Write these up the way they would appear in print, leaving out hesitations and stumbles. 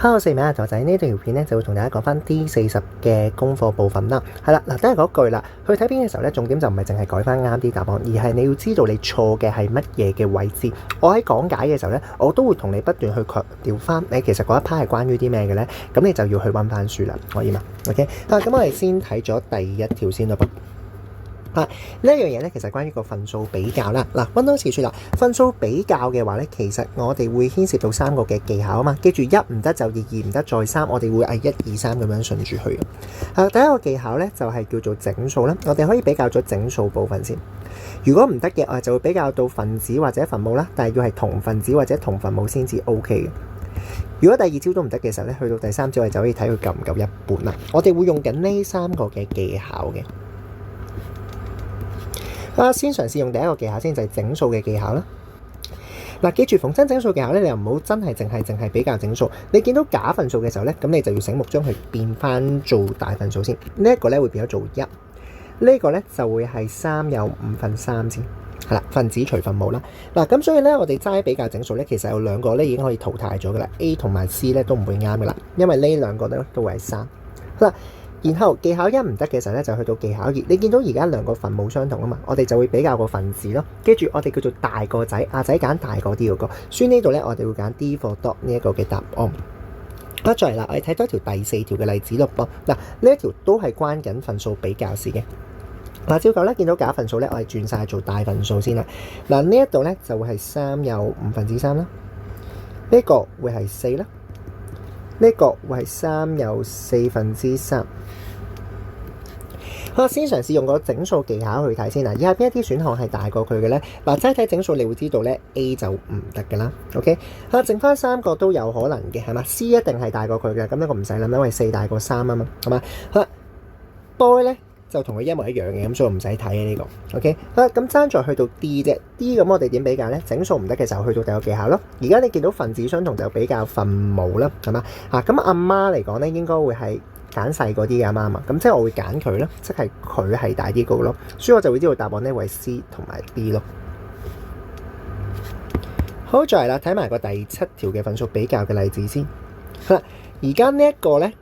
Hello，四名阿頭仔，呢條片咧就會同大家講翻 D40嘅功課部分啦。係啦，嗱，都係嗰句啦。去睇片嘅時候咧，重點就唔係淨係改翻啱啲答案，而係你要知道你錯嘅係乜嘢嘅位置。我喺講解嘅時候咧，我都會同你不斷去強調翻，其實嗰一 part 係關於啲咩嘅咧？咁你就要去溫翻書啦，可以嘛 ？OK，咁我哋先睇咗第一條先咯噃。呢一樣嘢咧，其實關於個份數比較啦。嗱，溫多次說啦，份數比較嘅話咧，其實我哋會牽涉到三個嘅技巧啊嘛。記住一唔得就二，二唔得再三，我哋會嗌1、2、3咁樣順住去。第一個技巧咧就係叫做整數啦。我哋可以比較咗整數部分先。如果唔得嘅，我就會比較到分子或者分母啦，但係要係同分子或者同分母先至 OK 嘅。如果第二招都唔得嘅時候咧，去到第三招我哋就可以睇佢夠唔夠一半啦。我哋會用緊呢三個嘅技巧嘅。先嘗試用第一個技巧先，就係整數嘅技巧啦。嗱，記住逢親整數技巧咧，你又唔好真係淨係比較整數。你見到假份數嘅時候咧，咁你就要醒目將佢變翻做大份數先。呢一個咧會變咗做1，呢個咧就會係3有5/3先。係啦，分子除分母啦。嗱，咁所以咧，我哋齋比較整數咧，其實有兩個咧已經可以淘汰咗噶啦。A 同埋 C 咧都唔會啱噶啦，因為呢兩個咧都會係3。好啦。然後技巧1唔得嘅時候咧，就去到技巧2。你見到而家兩個分母相同啊嘛，我哋就會比較個分子咯。記住我哋叫做大個仔，阿仔揀大個啲嗰個。所以呢度咧，我哋會揀 D for dot 呢一個嘅答案。再嚟啦，我哋睇多條第4條嘅例子咯噃。嗱，呢一條都係關緊份數比較事嘅。嗱，照舊咧，見到假份數咧，我哋轉晒做大份數先啦。嗱，呢一度咧就會係3有5/3啦，呢個會係4啦，呢個會係3有4/3。好，先嘗試用個整數技巧去睇先啦。以下邊一啲選項係大過佢嘅咧？嗱，齋睇整數，你會知道咧 A 就唔得㗎啦。OK，剩翻3個都有可能嘅，係嘛 ？C 一定係大過佢嘅，咁呢個唔使諗，因為4大過3啊嘛，係嘛？boy 咧就同佢一模一樣嘅，咁所以唔使睇嘅呢個。OK，咁爭在去到 D 啫。D 咁我哋點比較咧？整數唔得嘅時候，去到第二個技巧咯。而家你見到分子相同就比較分母啦，係嘛？咁阿媽嚟講咧，應該會係揀細嗰啲嘅阿媽嘛，咁即係我會揀佢咯，即係佢係大啲個咯，所以我就會知道答案呢會係 C 同埋 B 咯。好，再嚟啦，睇埋個第7條嘅份數比較嘅例子先。好啦，而家呢一個咧，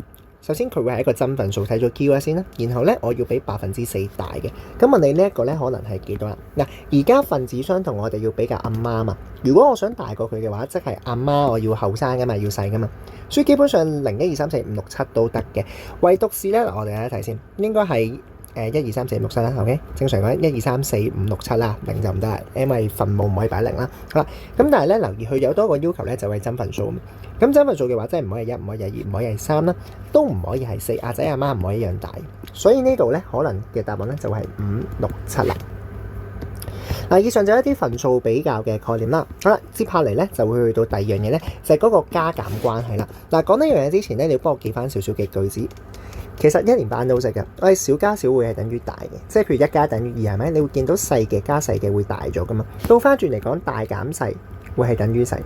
首先佢會係一個真份數，睇咗 Q 先啦，然後咧我要比4%大嘅，咁問你呢一個咧可能係幾多啦？嗱，而家分子相同，我哋要比較阿媽嘛。如果我想大過佢嘅話，即係阿媽我要後生噶嘛，要細噶嘛，所以基本上0、1、2、3、4、5、6、7都得嘅。唯獨是咧，嗱，我哋睇一睇先，應該係1、2、3、4、5、6、7啦。OK， 正常講1、2、3、4、5、6、7啦，0就唔得啦，因為分母唔可以擺0啦。好啦，咁但係咧留意佢有多個要求咧，就係真份數。咁真份數嘅話，即係唔可以1，唔可以2，唔可以係3啦，都唔可以係4。阿仔阿媽唔可以一樣大，所以呢度咧可能嘅答案咧就係5、6、7啦。嗱，以上就係一啲份數比較嘅概念啦。好啦，接下嚟咧就會去到第二樣嘢咧，就係嗰個加減關係啦。嗱，講呢樣嘢之前咧，你要幫我記翻少少嘅句子。其實一年班都識嘅，我哋小加小會係等於大嘅，即係譬如1加等於2係咪？你會見到細嘅加細嘅會大咗噶嘛？倒翻轉嚟講，大減細會係等於細。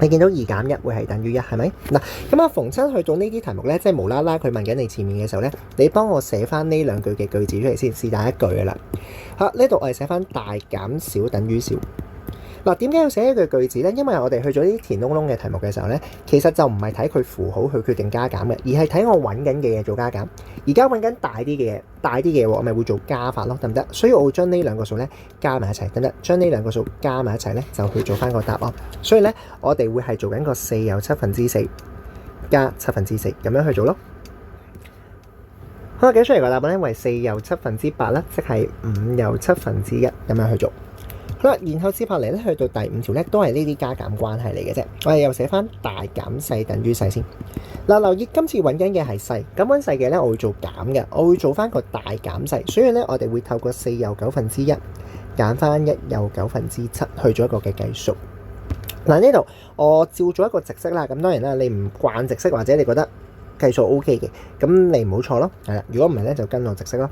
你見到2減1會係等於1係咪？嗱，咁逢親去到呢啲題目咧，即係無啦啦佢問緊你前面嘅時候咧，你幫我寫翻呢兩句嘅句子出嚟先，是但一句嘅啦。呢度我哋寫翻大減小等於小。嗱，點解要寫一句句子咧？因為我哋去咗啲填窿窿嘅題目嘅時候咧，其實就唔係睇佢符號去決定加減嘅，而係睇我揾緊嘅嘢做加減。而家揾緊大啲嘅嘢，我咪會做加法咯，得唔得？所以我會將呢兩個數咧加埋一齊，得唔得？將呢兩個數加埋一齊咧，就去做翻個答案。所以咧，我哋會係做緊個4有4/7加4/7咁樣去做咯。好，計出嚟個答案咧為4有8/7啦，即係5有1/7咁樣去做。好啦，然後接下嚟咧，去到第5條咧，都係呢啲加減關係嚟嘅啫。我哋又寫翻大減細等於細先。嗱，留意今次揾緊嘅係細，咁揾細嘅咧，我會做減嘅，我會做翻個大減細。所以咧，我哋會透過4有9/1減翻1有9/7去做一個嘅計數。嗱，呢度我照做一個直式啦。咁當然啦，你唔慣直式或者你覺得計數 OK 嘅，咁你唔好錯咯。係啦，如果唔係咧，就跟我直式咯。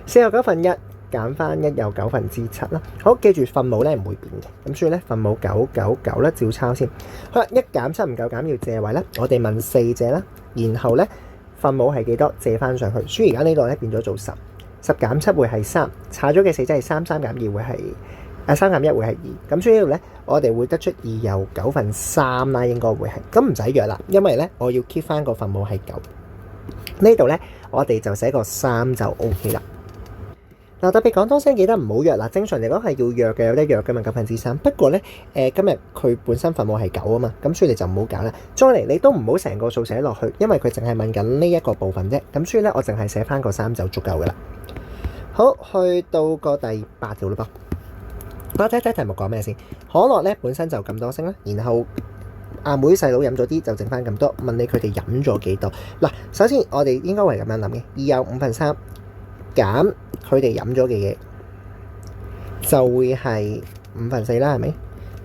4有9/1。減翻1有9/7啦。好，記住分母咧唔會變嘅，咁所以咧分母999咧照抄先。好啦，1減7唔夠減要借位啦，我哋問4借啦，然後咧分母係幾多？借翻上去，所以而家呢度咧變咗做10，10減7會係3，查咗嘅4即係3，3減2會係3減1會係2，咁所以呢度咧，我哋會得出2又9/3啦，應該會係。咁唔使約啦，因為咧我要 keep 翻個分母係9。呢度咧，我哋就寫個3就 OK 啦。嗱，特別講多聲，記得唔好約啦。正常嚟講係要約嘅，有得約嘅嘛，9/3。不過咧，今日佢本身分母係9啊嘛，咁所以你就唔好搞啦。再嚟，你都唔好成個數寫落去，因為佢淨係問緊呢一個部分啫。咁所以咧，我淨係寫翻個3就足夠噶啦。好，去到個第8條啦噃。我睇睇題目講咩先。可樂咧本身就咁多升啦，然後阿妹細佬飲咗啲就剩翻咁多，問你佢哋飲咗幾多？嗱，首先我哋應該會咁樣諗嘅，2有5/3減佢哋飲咗嘅嘢，就會係5/4啦，係咪？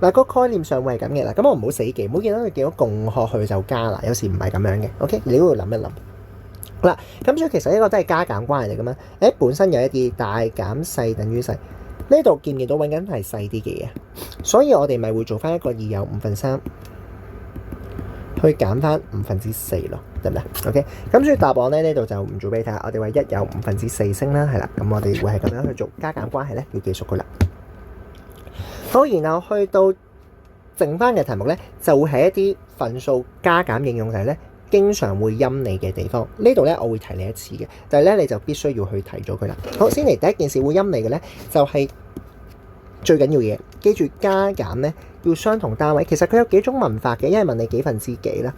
嗱，個概念上會係咁嘅啦。咁我唔好死記，唔好見到佢見到共學佢就加啦，有時唔係咁樣嘅。OK，你都要諗一諗。好啦，咁所以其實呢個都係加減關係嚟噶嘛。本身有一啲大減細等於細。呢度見唔見到揾緊係細啲嘅嘢，所以我哋咪會做翻一個2有5/3去減翻4/5咯，得唔得 ？OK， 咁所以答案咧呢度就唔做俾你睇，我哋話1有4/5升啦，係啦，咁我哋會係咁樣去做加減關係咧，要記熟佢啦。好，然後去到剩翻嘅題目咧，就會係一啲份數加減應用題咧，經常會陰你嘅地方。呢度咧我會提你一次嘅，但係咧你就必須要去提咗佢啦。好，先嚟第一件事會陰你嘅咧，就係最緊要嘢，記住加減咧要相同單位。其實佢有幾種問法嘅，一係問你幾分之幾啦，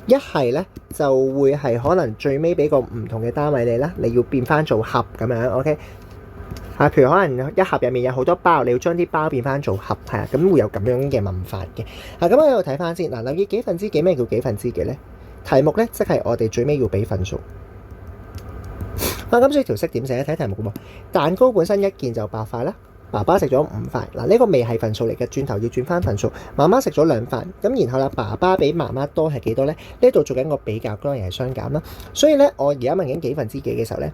一係咧就會係可能最尾俾個唔同嘅單位你啦，你要變翻做盒咁樣。OK， 譬如可能一盒入面有好多包，你要將啲包變翻做盒，係啊，咁會有咁樣嘅問法嘅。咁我喺度睇翻先。留意幾分之幾，咩叫幾分之幾咧？題目咧即係我哋最尾要俾分數。咁所以條式點寫咧？睇題目喎。蛋糕本身一件就8塊啦。爸爸食咗5塊，嗱，呢個未係份數嚟嘅，轉頭要轉翻份數。媽媽食咗2塊，咁然後啦，爸爸比媽媽多係幾多咧？呢度做緊個比較，當然係相減啦。所以咧，我而家問緊幾分之幾嘅時候咧，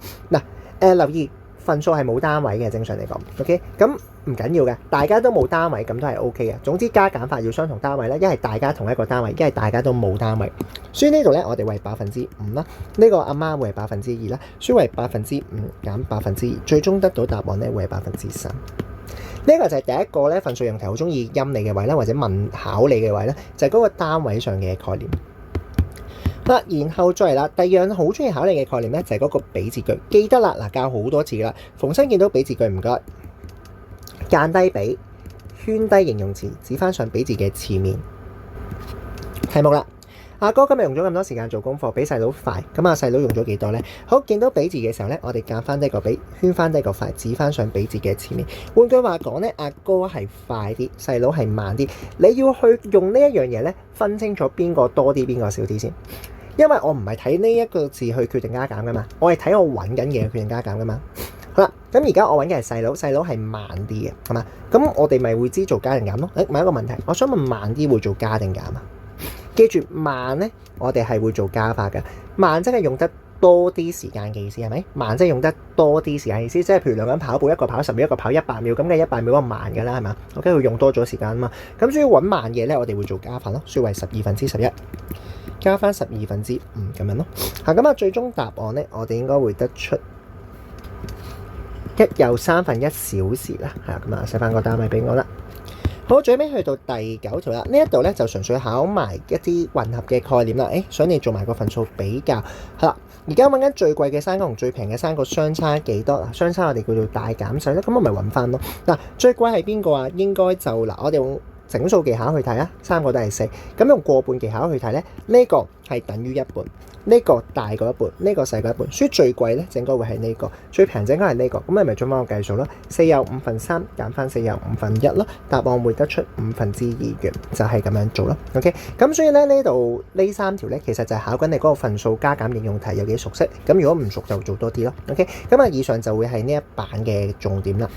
留意份數係冇單位嘅，正常嚟講 ，OK， 咁唔緊要嘅，大家都冇單位咁都係 OK 嘅。總之加減法要相同單位啦，一係大家同一個單位，一係大家都冇單位。所以呢度咧，我哋為5%啦，呢個阿媽會係2%啦，所以為5%減2%，最終得到答案咧會係3%。呢個就係第一個咧，份數用題好中意陰你嘅位啦，或者問考你嘅位咧，就係嗰個單位上嘅概念。然後再嚟啦，第二樣好中意考你嘅概念咧，就係嗰個比字句。記得啦，教好多次啦，逢親見到比字句唔該，間低比，圈低形容詞，指翻上比字嘅前面。題目啦。阿哥今日用咗咁多時間做功課，比細佬快。咁阿細佬用咗幾多咧？好，見到比字嘅時候咧，我哋間翻低個比，圈翻低個快，指翻上比字嘅前面。換句話講咧，阿哥係快啲，細佬係慢啲。你要去用呢一樣嘢咧，分清楚邊個多啲，邊個少啲先。因為我唔係睇呢一個字去決定加減噶嘛，我係睇我揾緊嘅決定加減噶嘛。好啦，咁而家我揾嘅係細佬，細佬係慢啲嘅，係嘛？咁我哋咪會知做加定減咯。問一個問題，我想問慢啲會做加定減啊？記住慢咧，我哋係會做加法嘅。慢即係用得多啲時間嘅意思，係咪？慢即係用得多啲時間嘅意思，即係譬如兩個人跑步，一個跑10秒，一個跑100秒，咁嘅100秒係慢㗎啦，係嘛？OK，佢用多咗時間啊嘛。咁所以揾慢嘢咧，我哋會做加法咯，所以為12/11加翻12/5咁樣咯。咁啊，最終答案咧，我哋應該會得出1又1/3小時啦。咁啊，寫翻個單位俾我啦。好，最尾去到第9條啦，呢一度咧就純粹考埋一啲混合嘅概念啦。想你做埋個份數比較，係啦。而家揾緊最貴嘅3個同最平嘅3個相差幾多？相差我哋叫做大減細啦。咁我咪揾翻咯。最貴係邊個啊？應該就我哋用整數技巧去睇啊，3個都係4。咁用過半技巧去睇咧，呢個係等於1半，呢個大過1半，呢個細過1半。所以最貴咧，應該會係呢個，最平應該係呢個。咁你咪做翻個計數咯，4有5/3減翻4有1/5咯，答案會得出2/5嘅，就係咁樣做咯。OK， 咁所以咧呢度呢3條咧，其實就係考緊你嗰個份數加減應用題有幾熟悉。咁如果唔熟就做多啲咯。OK，咁以上就會係呢一版嘅重點啦。